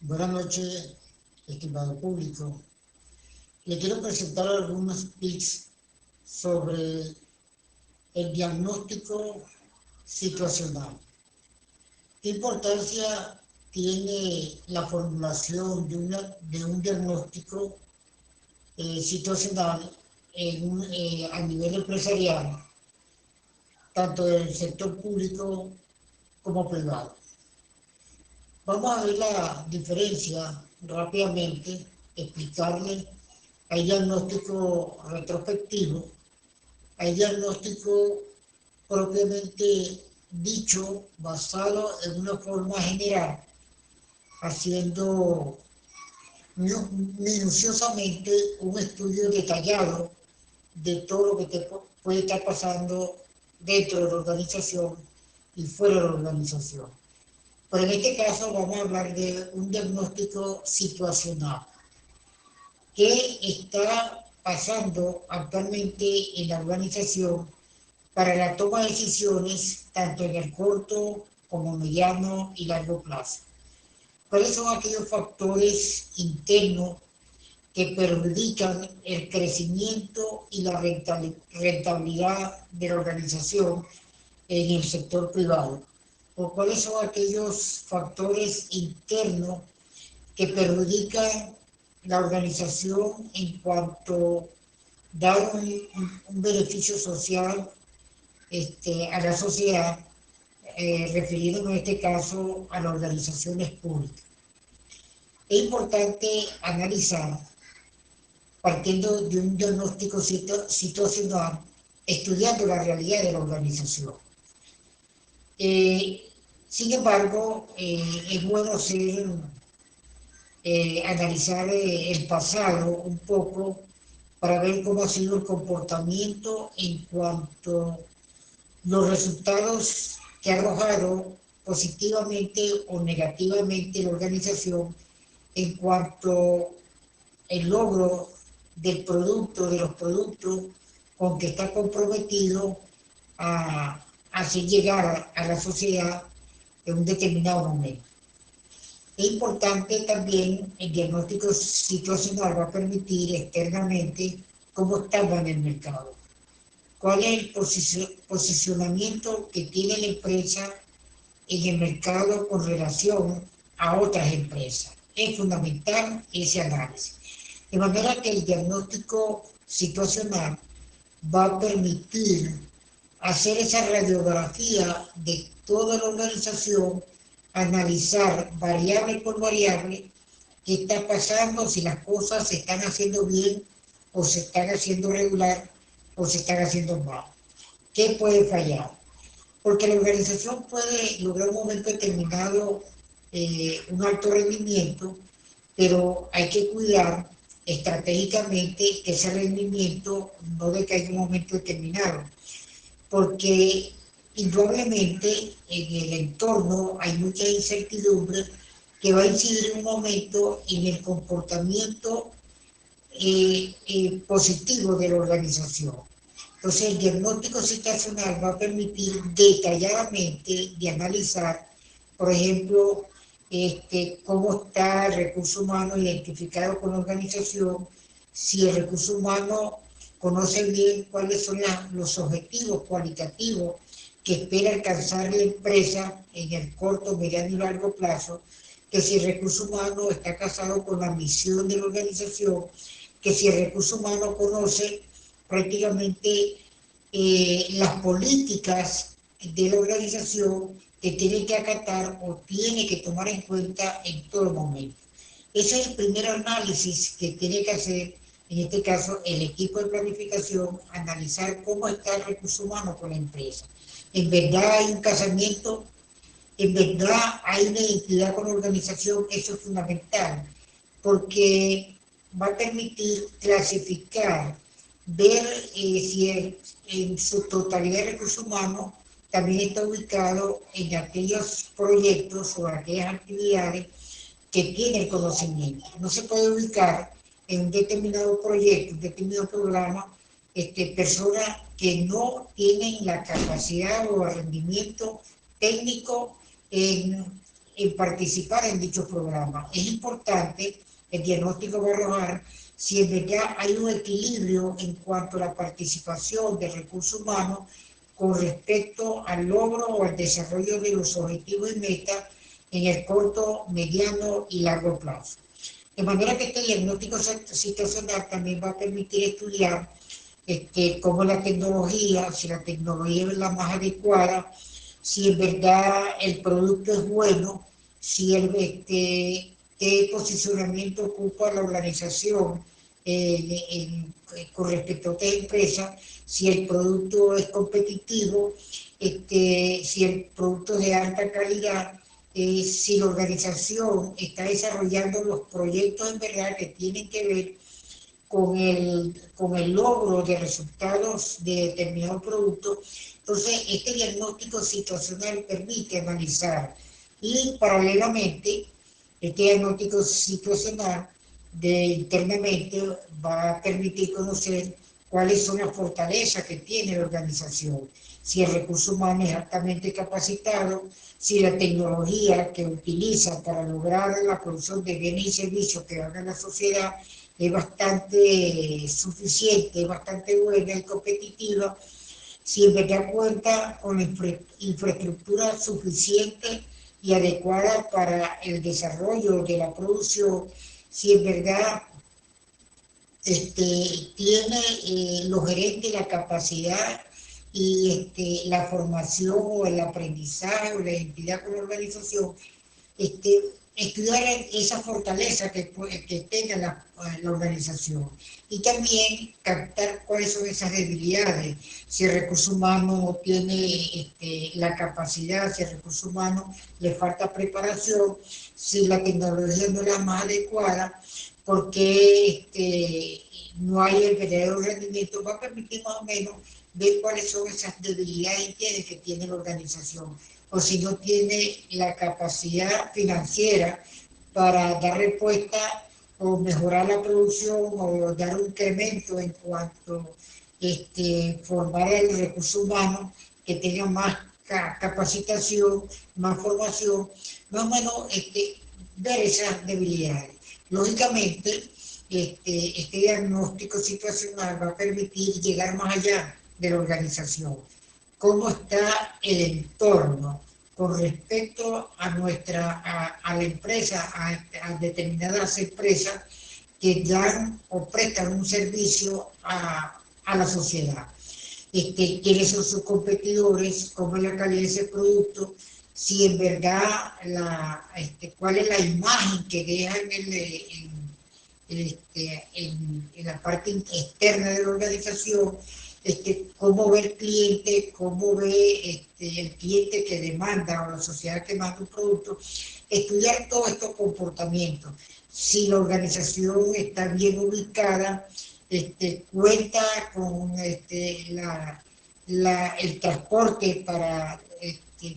Buenas noches, estimado público. Le quiero presentar algunos tips sobre el diagnóstico situacional. ¿Qué importancia tiene la formulación de un diagnóstico situacional a nivel empresarial, tanto del sector público como privado? Vamos a ver la diferencia rápidamente, explicarle. Hay diagnóstico retrospectivo, hay diagnóstico propiamente dicho, basado en una forma general, haciendo minuciosamente un estudio detallado de todo lo que te puede estar pasando dentro de la organización y fuera de la organización. Pero en este caso vamos a hablar de un diagnóstico situacional. ¿Qué está pasando actualmente en la organización para la toma de decisiones tanto en el corto como mediano y largo plazo? ¿Cuáles son aquellos factores internos que perjudican el crecimiento y la rentabilidad de la organización en el sector privado? ¿O cuáles son aquellos factores internos que perjudican la organización en cuanto a dar un beneficio social a la sociedad, refiriéndonos en este caso a las organizaciones públicas? Es importante analizar, partiendo de un diagnóstico situacional, estudiando la realidad de la organización. Eh, Sin embargo, es bueno analizar el pasado un poco para ver cómo ha sido el comportamiento en cuanto a los resultados que ha arrojado positivamente o negativamente la organización en cuanto al logro del producto, de los productos con que está comprometido a hacer llegar a la sociedad en un determinado momento. Es importante también, el diagnóstico situacional va a permitir externamente cómo estamos en el mercado, cuál es el posicionamiento que tiene la empresa en el mercado con relación a otras empresas. Es fundamental ese análisis. De manera que el diagnóstico situacional va a permitir hacer esa radiografía de toda la organización, analizar variable por variable qué está pasando, si las cosas se están haciendo bien o se están haciendo regular o se están haciendo mal. ¿Qué puede fallar? Porque la organización puede lograr un momento determinado un alto rendimiento, pero hay que cuidar estratégicamente que ese rendimiento no decaiga en un momento determinado, porque indudablemente en el entorno hay mucha incertidumbre que va a incidir en un momento en el comportamiento positivo de la organización. Entonces, el diagnóstico situacional va a permitir detalladamente de analizar, por ejemplo, cómo está el recurso humano identificado con la organización, si el recurso humano conoce bien cuáles son los objetivos cualitativos que espera alcanzar la empresa en el corto, mediano y largo plazo, que si el recurso humano está casado con la misión de la organización, que si el recurso humano conoce prácticamente las políticas de la organización que tiene que acatar o tiene que tomar en cuenta en todo momento. Ese es el primer análisis que tiene que hacer, en este caso, el equipo de planificación, analizar cómo está el recurso humano con la empresa. En verdad hay un casamiento, en verdad hay una identidad con la organización, eso es fundamental, porque va a permitir clasificar, ver si en su totalidad de recursos humanos también está ubicado en aquellos proyectos o aquellas actividades que tiene el conocimiento. No se puede ubicar en un determinado proyecto, un determinado programa, personas que no tienen la capacidad o el rendimiento técnico en en participar en dichos programas. Es importante, el diagnóstico va a arrojar si en verdad hay un equilibrio en cuanto a la participación de recursos humanos con respecto al logro o al desarrollo de los objetivos y metas en el corto, mediano y largo plazo. De manera que este diagnóstico situacional también va a permitir estudiar cómo la tecnología, si la tecnología es la más adecuada, si en verdad el producto es bueno, si qué posicionamiento ocupa la organización con respecto a otra empresa, si el producto es competitivo, si el producto es de alta calidad, si la organización está desarrollando los proyectos en verdad que tienen que ver con el logro de resultados de determinado producto. Entonces, este diagnóstico situacional permite analizar y paralelamente, este diagnóstico situacional internamente va a permitir conocer cuáles son las fortalezas que tiene la organización, si el recurso humano es altamente capacitado, si la tecnología que utiliza para lograr la producción de bienes y servicios que haga la sociedad es bastante suficiente, es bastante buena y competitiva, si en verdad cuenta con infraestructura suficiente y adecuada para el desarrollo de la producción, si en verdad tiene los gerentes la capacidad y la formación o el aprendizaje o la identidad con la organización, estudiar esa fortaleza que tenga la organización y también captar cuáles son esas debilidades, si el recurso humano tiene la capacidad, si el recurso humano le falta preparación, si la tecnología no es la más adecuada, porque no hay el verdadero rendimiento, va a permitir más o menos ver cuáles son esas debilidades que tiene la organización, o si no tiene la capacidad financiera para dar respuesta o mejorar la producción o dar un incremento en cuanto formar el recurso humano que tenga más capacitación, más formación, más o menos ver esas debilidades. Lógicamente, este diagnóstico situacional va a permitir llegar más allá de la organización. Cómo está el entorno con respecto a la empresa, a determinadas empresas que dan o prestan un servicio a la sociedad. Quiénes son sus competidores, cómo es la calidad de ese producto, si en verdad cuál es la imagen que dejan en la parte externa de la organización, cómo ve el cliente, cómo ve el cliente que demanda o la sociedad que manda un producto, estudiar todos estos comportamientos. Si la organización está bien ubicada, cuenta con el transporte para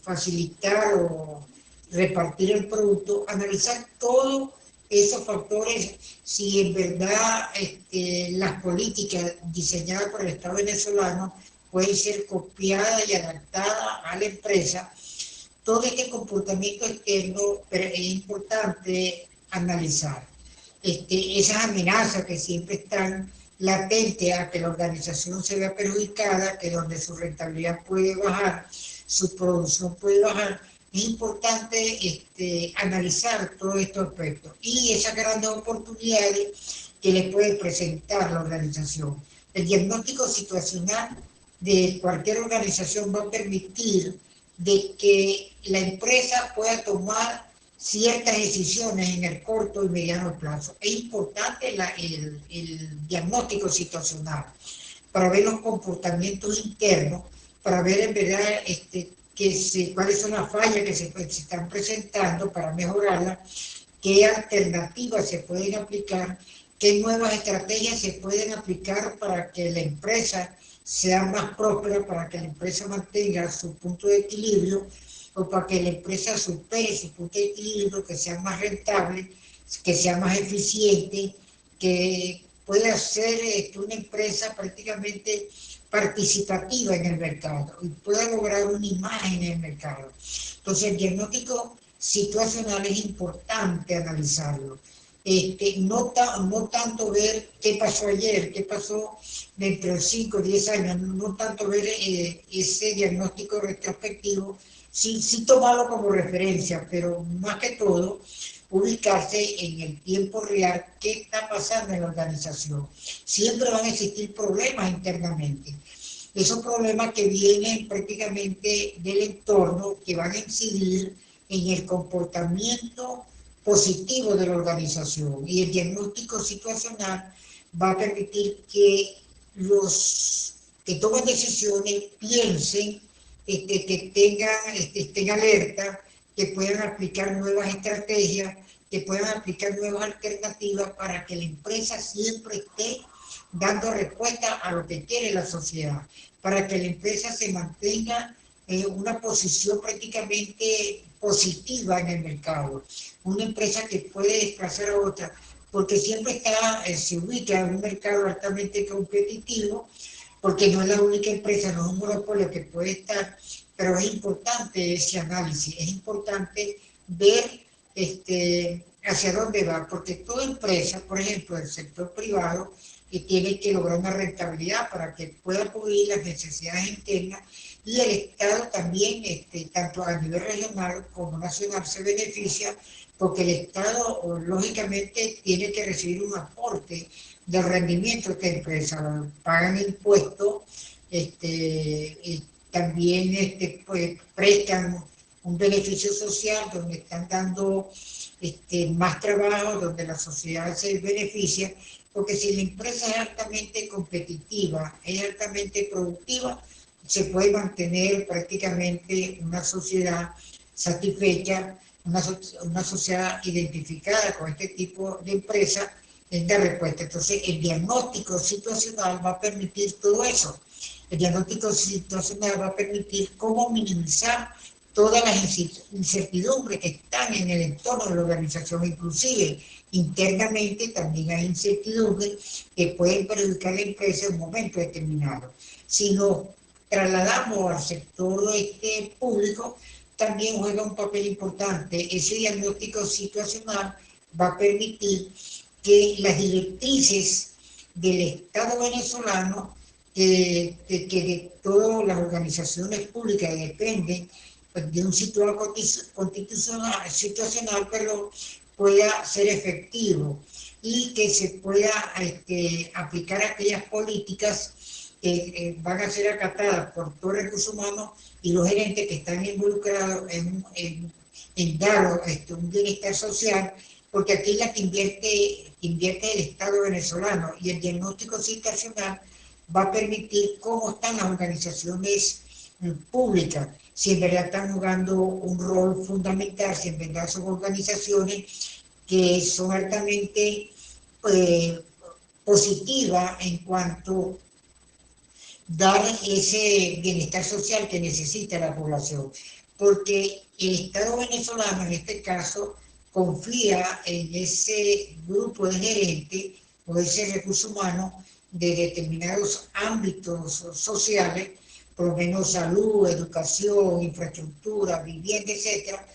facilitar o repartir el producto, analizar todos esos factores, si en verdad las políticas diseñadas por el Estado venezolano pueden ser copiadas y adaptadas a la empresa. Todo este comportamiento externo es importante analizar. Esas amenazas que siempre están latentes a que la organización se vea perjudicada, que donde su rentabilidad puede bajar, su producción puede bajar, es importante analizar todos estos aspectos y esas grandes oportunidades que le puede presentar la organización. El diagnóstico situacional de cualquier organización va a permitir de que la empresa pueda tomar ciertas decisiones en el corto y mediano plazo. Es importante el diagnóstico situacional para ver los comportamientos internos, para ver en verdad cuáles son las fallas que se están presentando para mejorarlas, qué alternativas se pueden aplicar, qué nuevas estrategias se pueden aplicar para que la empresa sea más próspera, para que la empresa mantenga su punto de equilibrio o para que la empresa supere su punto de equilibrio, que sea más rentable, que sea más eficiente, que pueda ser una empresa prácticamente participativa en el mercado y pueda lograr una imagen en el mercado. Entonces, el diagnóstico situacional es importante analizarlo. No tanto ver qué pasó ayer, qué pasó dentro de 5 o 10 años, no tanto ver ese diagnóstico retrospectivo, sí tomarlo como referencia, pero más que todo ubicarse en el tiempo real qué está pasando en la organización. Siempre van a existir problemas internamente. Esos problemas que vienen prácticamente del entorno, que van a incidir en el comportamiento positivo de la organización, y el diagnóstico situacional va a permitir que los que toman decisiones piensen, que tengan, estén alerta, que puedan aplicar nuevas estrategias, que puedan aplicar nuevas alternativas para que la empresa siempre esté dando respuesta a lo que quiere la sociedad, para que la empresa se mantenga en una posición prácticamente positiva en el mercado, una empresa que puede desplazar a otra, porque siempre se ubica en un mercado altamente competitivo, porque no es la única empresa, no es un monopolio que puede estar, pero es importante ese análisis, es importante ver hacia dónde va, porque toda empresa, por ejemplo, del sector privado, que tiene que lograr una rentabilidad para que pueda cubrir las necesidades internas, y el Estado también, tanto a nivel regional como nacional, se beneficia porque el Estado lógicamente tiene que recibir un aporte del rendimiento de esta empresa, pagan impuestos, y también pues, prestan un beneficio social donde están dando más trabajo, donde la sociedad se beneficia, porque si la empresa es altamente competitiva, es altamente productiva, se puede mantener prácticamente una sociedad satisfecha, una sociedad identificada con este tipo de empresa en dar respuesta. Entonces, el diagnóstico situacional va a permitir todo eso. El diagnóstico situacional va a permitir cómo minimizar todas las incertidumbres que están en el entorno de la organización, inclusive internamente también hay incertidumbres que pueden perjudicar a la empresa en un momento determinado. Si nos trasladamos al sector público, también juega un papel importante. Ese diagnóstico situacional va a permitir que las directrices del Estado venezolano, que de todas las organizaciones públicas dependen de un situado constitucional, situacional, pero pueda ser efectivo y que se pueda aplicar aquellas políticas que van a ser acatadas por todo el recurso humano y los gerentes que están involucrados en dar un bienestar social, porque aquí es la que invierte el Estado venezolano, y el diagnóstico situacional va a permitir cómo están las organizaciones públicas, si en verdad están jugando un rol fundamental, si en verdad son organizaciones que son altamente positivas en cuanto a dar ese bienestar social que necesita la población, porque el Estado venezolano en este caso confía en ese grupo de gerentes o ese recurso humano de determinados ámbitos sociales, por lo menos salud, educación, infraestructura, vivienda, etcétera,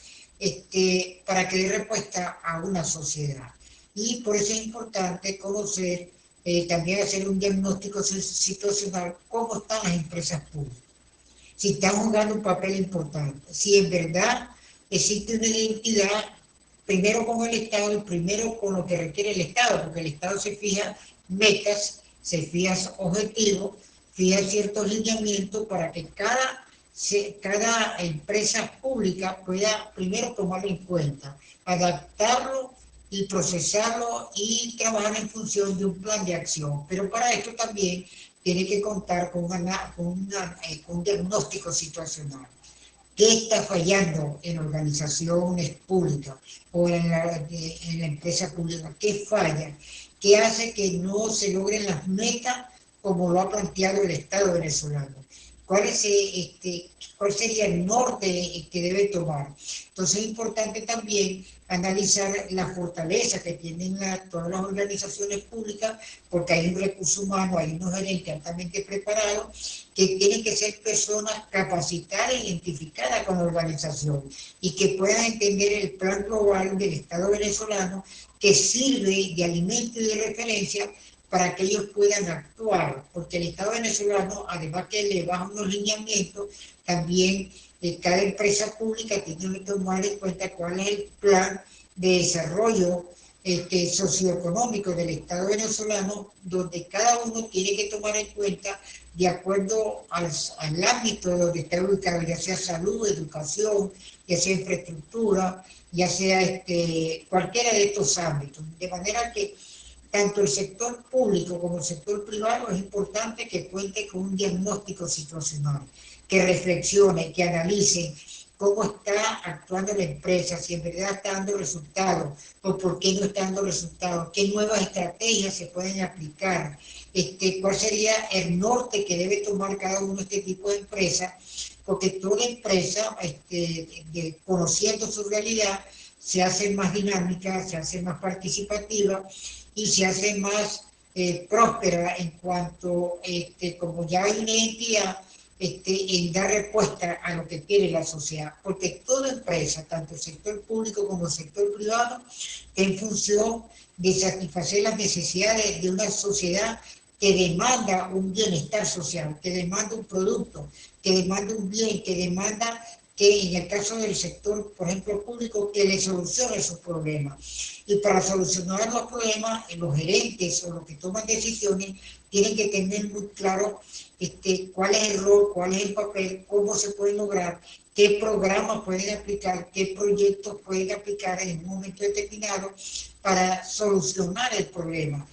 para que dé respuesta a una sociedad. Y por eso es importante conocer, también hacer un diagnóstico situacional, cómo están las empresas públicas, si están jugando un papel importante, si en verdad existe una identidad, primero con el Estado y primero con lo que requiere el Estado, porque el Estado se fija metas, se fija objetivos, fija ciertos lineamientos para que cada empresa pública pueda primero tomarlo en cuenta, adaptarlo y procesarlo y trabajar en función de un plan de acción. Pero para esto también tiene que contar con un diagnóstico situacional. ¿Qué está fallando en organizaciones públicas o en la empresa pública? ¿Qué falla? ¿Qué hace que no se logren las metas como lo ha planteado el Estado venezolano? cuál sería el norte que debe tomar. Entonces es importante también analizar la fortaleza que tienen todas las organizaciones públicas, porque hay un recurso humano, hay unos gerentes altamente preparados, que tienen que ser personas capacitadas e identificadas con la organización y que puedan entender el plan global del Estado venezolano, que sirve de alimento y de referencia para que ellos puedan actuar, porque el Estado venezolano, además que le baja unos lineamientos, también cada empresa pública tiene que tomar en cuenta cuál es el plan de desarrollo socioeconómico del Estado venezolano, donde cada uno tiene que tomar en cuenta de acuerdo al ámbito donde está ubicado, ya sea salud, educación, ya sea infraestructura, ya sea cualquiera de estos ámbitos. De manera que tanto el sector público como el sector privado es importante que cuente con un diagnóstico situacional, que reflexione, que analice cómo está actuando la empresa, si en verdad está dando resultados o por qué no está dando resultados, qué nuevas estrategias se pueden aplicar, cuál sería el norte que debe tomar cada uno de este tipo de empresas, porque toda empresa, conociendo su realidad, se hace más dinámica, se hace más participativa y se hace más próspera en cuanto, como ya hay una identidad, en dar respuesta a lo que quiere la sociedad, porque toda empresa, tanto el sector público como el sector privado, en función de satisfacer las necesidades de una sociedad que demanda un bienestar social, que demanda un producto, que demanda un bien, que demanda que en el caso del sector, por ejemplo, público, que le solucione sus problemas. Y para solucionar los problemas, los gerentes o los que toman decisiones tienen que tener muy claro cuál es el rol, cuál es el papel, cómo se puede lograr, qué programas pueden aplicar, qué proyectos pueden aplicar en un momento determinado para solucionar el problema.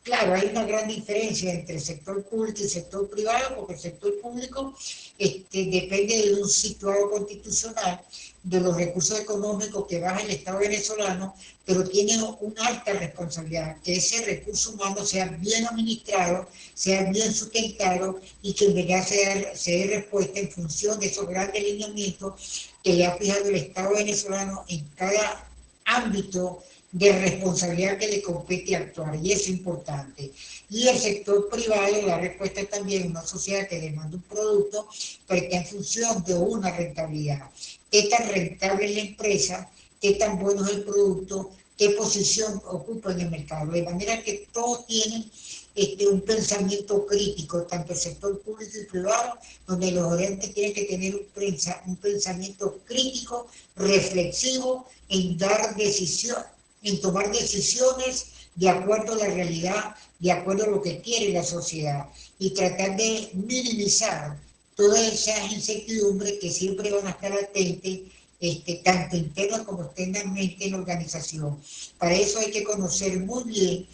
Claro, hay una gran diferencia entre el sector público y el sector privado, porque el sector público depende de un situado constitucional, de los recursos económicos que baja el Estado venezolano, pero tiene una alta responsabilidad, que ese recurso humano sea bien administrado, sea bien sustentado y que en verdad se dé respuesta en función de esos grandes lineamientos que le ha fijado el Estado venezolano en cada ámbito de responsabilidad que le compete actuar, y eso es importante. Y el sector privado, la respuesta es también una sociedad que demanda un producto, pero está en función de una rentabilidad. ¿Qué tan rentable es la empresa? ¿Qué tan bueno es el producto? ¿Qué posición ocupa en el mercado? De manera que todos tienen un pensamiento crítico, tanto el sector público y privado, donde los gerentes tienen que tener un pensamiento crítico, reflexivo, en dar decisiones, en tomar decisiones de acuerdo a la realidad, de acuerdo a lo que quiere la sociedad, y tratar de minimizar todas esas incertidumbres que siempre van a estar latentes, tanto interna como externamente en la organización. Para eso hay que conocer muy bien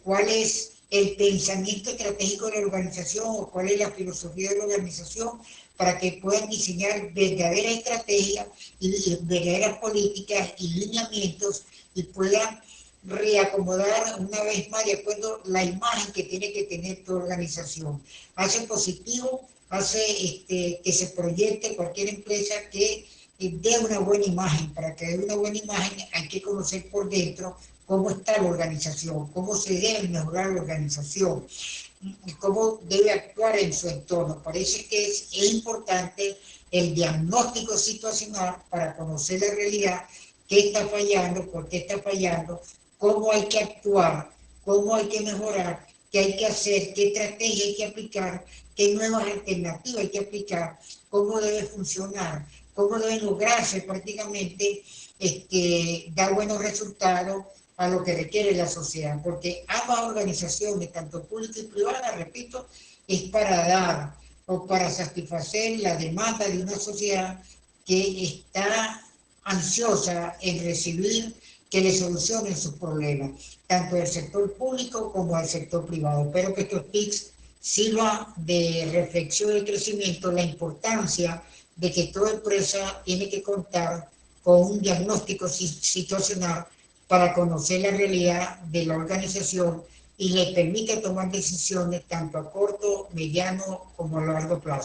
cuál es el pensamiento estratégico de la organización o cuál es la filosofía de la organización, para que puedan diseñar verdaderas estrategias y verdaderas políticas y lineamientos y puedan reacomodar una vez más de acuerdo a la imagen que tiene que tener tu organización. Hace positivo, hace que se proyecte cualquier empresa que dé una buena imagen. Para que dé una buena imagen hay que conocer por dentro cómo está la organización, cómo se debe mejorar la organización, cómo debe actuar en su entorno. Parece que es importante el diagnóstico situacional para conocer la realidad, qué está fallando, por qué está fallando, cómo hay que actuar, cómo hay que mejorar, qué hay que hacer, qué estrategia hay que aplicar, qué nuevas alternativas hay que aplicar, cómo debe funcionar, cómo debe lograrse prácticamente dar buenos resultados a lo que requiere la sociedad, porque ambas organizaciones, tanto públicas y privadas, repito, es para dar o para satisfacer la demanda de una sociedad que está ansiosa en recibir que le solucionen sus problemas, tanto del sector público como del sector privado. Espero que estos tips sirvan de reflexión y crecimiento, la importancia de que toda empresa tiene que contar con un diagnóstico situacional para conocer la realidad de la organización y le permite tomar decisiones tanto a corto, mediano como a largo plazo.